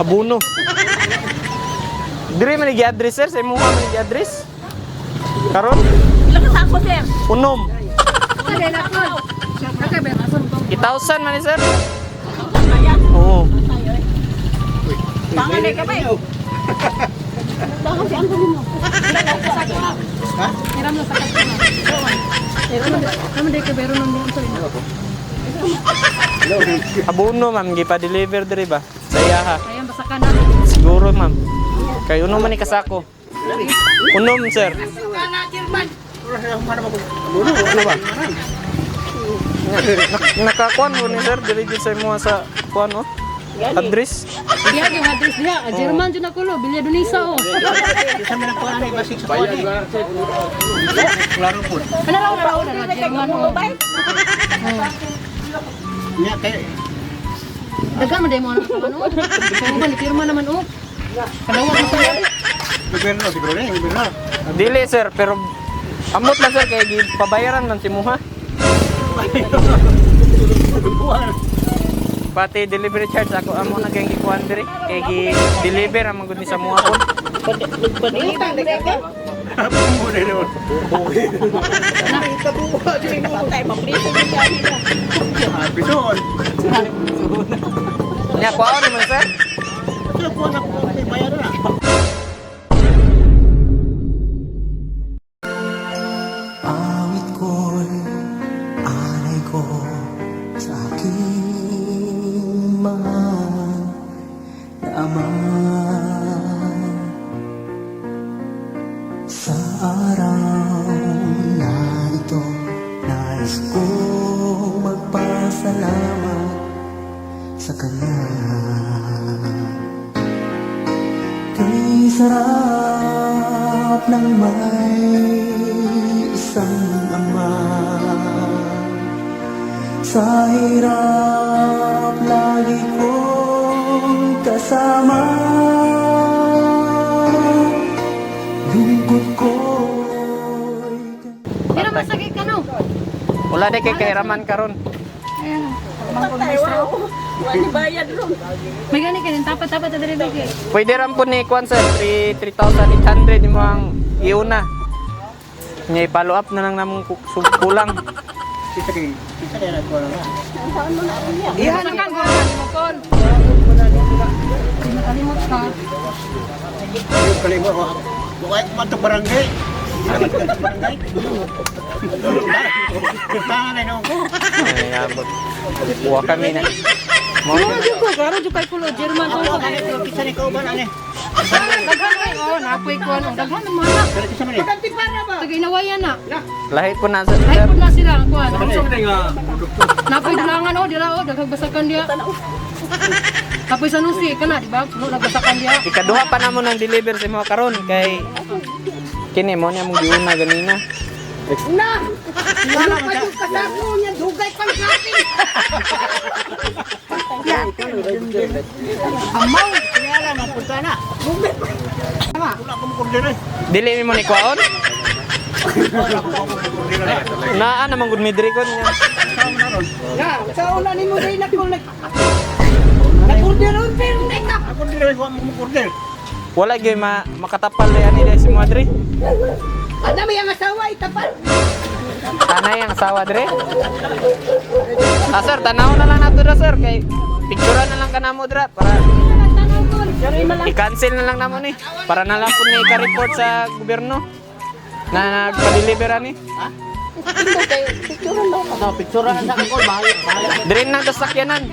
Abono. Dire man gi-address sir, sa imo man gi-address. Karon? Ilang ka ako, sir? Unom. Kaya na ko. Siyempre, berason ko. 1,000 man ni sir. Ayan. Oo. Panganay ka ba eh? Baka si Angkol mo. Ha? Hiram lang sa kasama. Hiram din ka bero nung dito. Abono ma'am, gipa-deliver dire ba? Sa iyaha. Ayan, basa ka na. Siguro ma'am. Kay unom man ni kasako. Unom sir. Ano ba? Nakakuan mo ni sir, dire gid sa imo sa kuan oh. Address. Dia yung address dia. Jerman dyan ako lo. Bilya Dunisa o. Isa mo na po ano, basic sa kone. Klaro po. Ano raw na Jerman o. Nya kay Dagan mo dahil mo anak naman o. Kaya ba, firma naman o. Kalawa mo sa'yo. gobyerno siguro rin, gobyerno. Dili sir, pero amot lang sir kay pabayaran man si Muha. Pati delivery charge ako amo na kay gikuan diri kay gi-deliver ang gud ni sa Muha kon. Panitang na ka. Mo na ron. Nakitabuha dyan mo. Patay, mapriso din yan. Bison. Nya kuan naman sir. Ito po na po bayar na. Awit ko'y alay ko sa aking mahal na ama. Sa araw na ito, nais kong magpasalamat sa kanya. Kay sarap ng may isang ama. Sa hirap lagi kong kasama. Lungkot ko'y Pero masakit ka no. Wala na kay kahiraman karon. Ayan. Patay, wow. Wali bayad ron. May gani ka din. Tapat-tapat na dali lagi. Pwede ram po ni kuan sir 3,800 yung mga iuna. Nya follow up na lang namong kulang. Isa kay na ko na. Iyan ang kang gawin mo kon. Nakalimot ka. Yung kalimo ko. Buhay ko mato barangay. Barangay. Tangan na nung ko. Ay abot. Kuha kami na. Mo Mga dyan ko. Garo dyan kay Kulo. Jerman ko. Isa ni kauban ani. Daghan kay. Oh, napoy ko. Daghan ng mga. Isa man ni. Tagainawayan na. lahi po na sir. Ay po na sila. Kuan. Napoy dulangan o. Dila o. Daghang basakan dia. Napoy sa nusi. Kana, di ba? Puno nagbasakan dia. Ikaduha pa namo nang deliver sa mga karon kay kini mo niya mong giuna ganina. Na! Wala pa yung kasako niya. Dugay pang shopping. Amaw. Kaya lang. Mapunta na. Dugay pa. Wala ko mo kordere. Dili mo ni kwaon? Naa naman gud midri kon niya. Ya, sa una ni mo day nag-orderon pero neka. Ako dire ko mo kordere. Wala gyud makatapal yan ni si Madre. Ada may ang asawa itapal. Tanay ang asawa dire. Ah sir, tanaw na lang nato dra sir kay picturean na lang kanamo dra para i-cancel na lang namo ni para na lang po ni ka-report sa gobyerno na nagpa-deliver ani. Picture na ako bahay. Dire na ta sakyanan.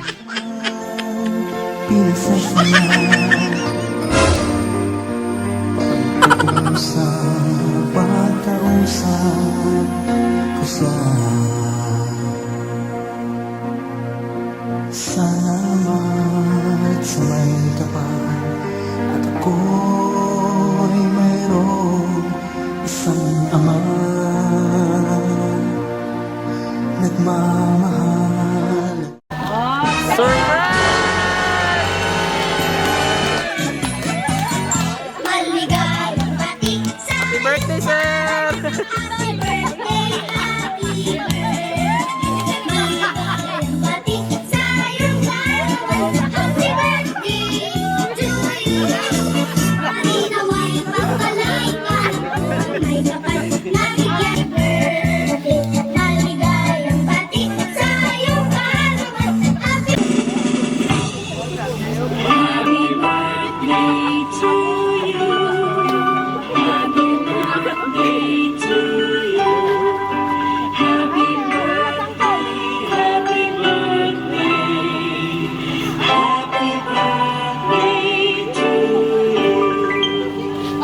pinasasaya. Pagkausap ko siya. Salamat sa may kapal at ako'y mayroong isang ama nagmamahal. Maligayang bati sa Happy birthday sir! happy birthday, happy birthday. Maligayang bati sa iyong araw. Happy birthday to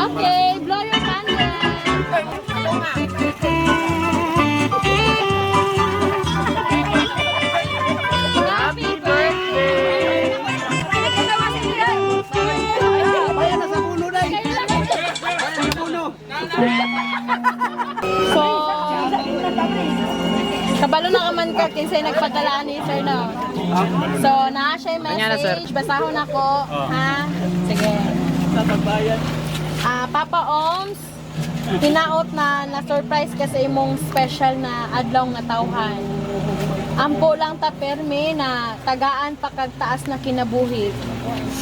Okay, blow your candle. Happy birthday! So, kabalo na kaman ka kinsay nagpagalaan ni sir no. So, naa siya yung Kanya na, sir. message, basahon ako, ha? Sige. Papa Oms, hinaot na surprise ka sa imong special na adlaw nga tawhan. Ampo lang ta permi na tagaan pa kag taas na kinabuhi.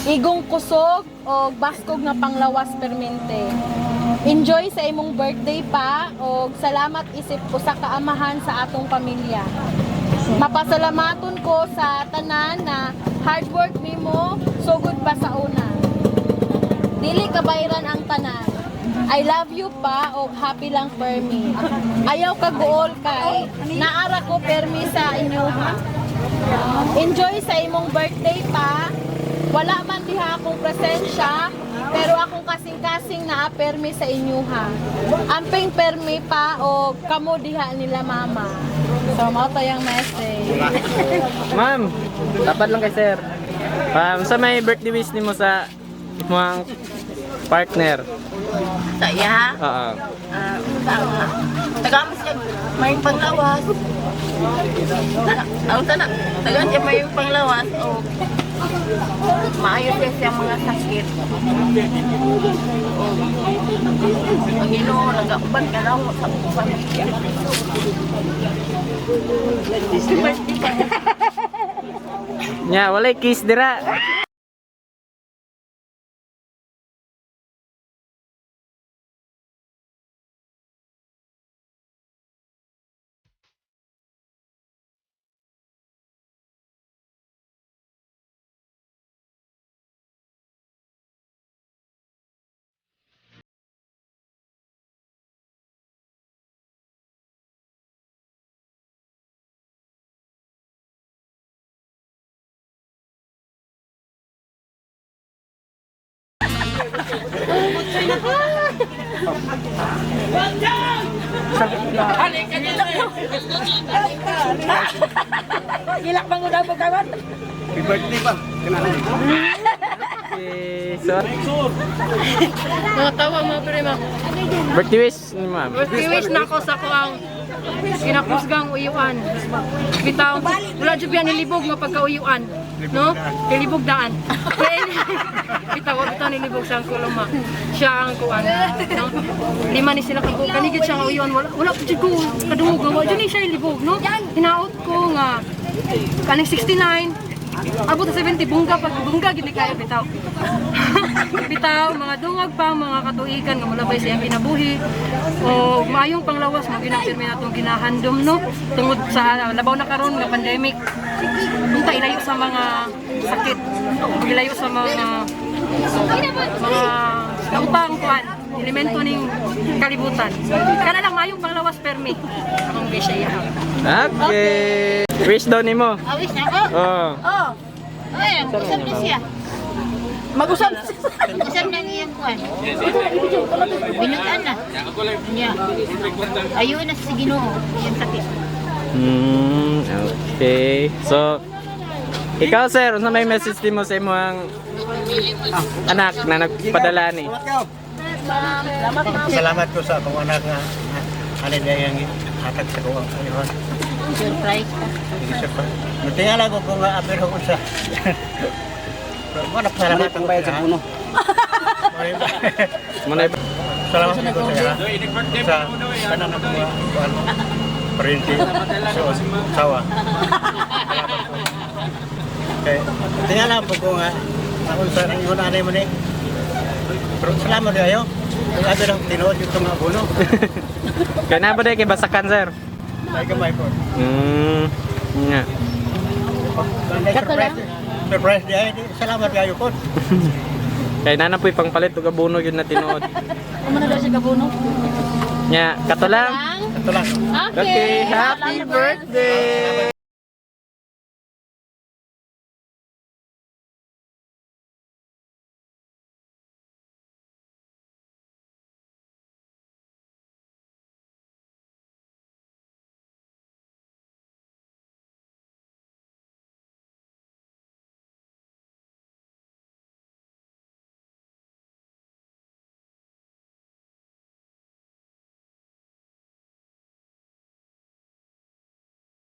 Igong kusog o baskog nga panglawas permente. Enjoy sa imong birthday pa o salamat isip ko sa kaamahan sa atong pamilya. Mapasalamaton ko sa tanan na hard work nimo sugod pa sa una. Dili kabayran ang tanan. I love you pa o happy lang permi. Ayaw ka gool kay naara ko permi sa inyo ha. Enjoy sa imong birthday pa. Wala man diha akong presensya, pero akong kasing-kasing naa permi sa inyo ha. Amping permi pa o kamo diha nila mama. So mao to yung message. Ma'am, dapat lang kay sir. Sa may birthday wish nimo sa imong partner. Saya, Oo. taga mo siya may panglawas. Sana, taga siya may panglawas o maayos siya sa mga sakit. Panginoon, nag-aubad ka lang sa pamilya. Nya, walay kiss dira. Gilak bang udah pagkawan? Happy birthday ba? Kailangan. Okay, so Mga tawa mga prima. birthday wish ni ma'am. Birthday wish na ko sa ko ang kinakusgang uyuan. Bitaw, wala dyan biyan nilibog nga pagkauyuan. No? Nilibog daan. Bitaw nilibog sa ang kuluma. Siya ang kuan. No? Lima ni sila kago. Kanigit siya nga uyuan. Wala po dyan ko kadungog. Wala dyan siya nilibog. No? Hinaot ko nga kaning 69. Abot sa 70, bungga gini kayo bitaw. Bitaw, mga dungog pa, mga katuigan nga mulabay siyang kinabuhi o maayong panglawas mo ginapirmi natong ginahandom no tungod sa labaw na karon nga pandemic. Punta ilayo sa mga sakit, ilayo sa mga kaupang kuan, elemento ning kalibutan. Kana lang maayong panglawas permi. Akong wish iya. Okay. Wish daw nimo. Awis na ako? Oo. Oh. Ay, usap na siya. Mag-usap. Usap na niyang kuwan. Binutan na. Niya. Ayun na si Ginoo. Yung sakit. Okay. So, ikaw sir, ano may message din mo sa imong anak na nagpadala ni? Salamat ko sa akong anak nga alin na yung hatag sa kuwang kaniwan. Surprise ka. Sige sir pa. Natingala ko kung apir ko sa. Mana salamat ang bayad sa puno. Muna Salamat ko sa kanan ng mga parente sa sawa. Okay. Tingala po ko nga ako sa ingon anay mo ni. Pero salamat kayo. Ang abi lang tinuod yung mga buno. Kana ba day kay basakan sir? Ay gamay po. Nga. Surprise. surprise di ay. Salamat kayo po. Kay nana po'y pangpalit ug abono yun na tinuod. Ano na daw siya kabuno? Nya, kato lang. Ito lang. Okay, happy birthday!